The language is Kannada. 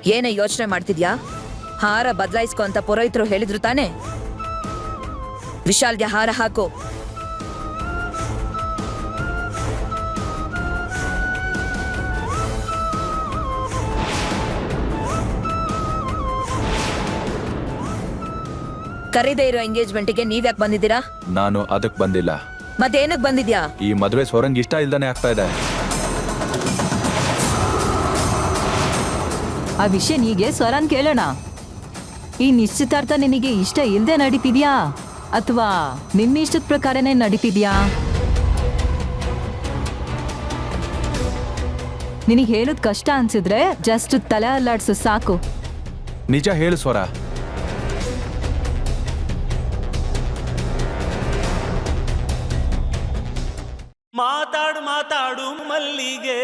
ಏನೇ ಯೋಚನೆ ಮಾಡ್ತಿದ್ಯಾ? ಹಾರ ಬದಲಾಯಿಸ್ಕೊ ಅಂತ ಪುರೋಹಿತರು ಹೇಳಿದ್ರು ತಾನೆ? ವಿಶಾಲ್ಗೆ ಹಾರ ಹಾಕು. ಕರೀದೇ ಇರೋ ಎಂಗೇಜ್ಮೆಂಟ್ಗೆ ನೀವ್ಯಾಕೆ ಬಂದಿದ್ದೀರಾ? ನಾನು ಅದಕ್ಕೆ ಬಂದಿಲ್ಲ. ಮತ್ತೇನಕ್ ಬಂದಿದ್ಯಾ? ಈ ಮದುವೆ ಸ್ವರಂಗ್ ಇಷ್ಟ ಇಲ್ದಾನೆ ಆಗ್ತಾ ಇದೆ. ಆ ವಿಷಯ ನೀಗೆ ಸ್ವರನ್ ಕೇಳೋಣ. ಈ ನಿಶ್ಚಿತಾರ್ಥ ನಿನಗೆ ಇಷ್ಟ ಇಲ್ದೆ ನಡೀತಿದ್ಯಾ ಅಥವಾ ನಿನ್ನ ಇಷ್ಟದ ಪ್ರಕಾರನೇ ನಡೀತಿದ್ಯಾ? ನಿನಗೆ ಹೇಳೋದ್ ಕಷ್ಟ ಅನ್ಸಿದ್ರೆ ಜಸ್ಟ್ ತಲೆ ಅಲ್ಲಾಡ್ಸು ಸಾಕು. ನಿಜ ಹೇಳು ಸ್ವರ. ಮಾತಾಡು ಮಾತಾಡು ಮಲ್ಲಿಗೆ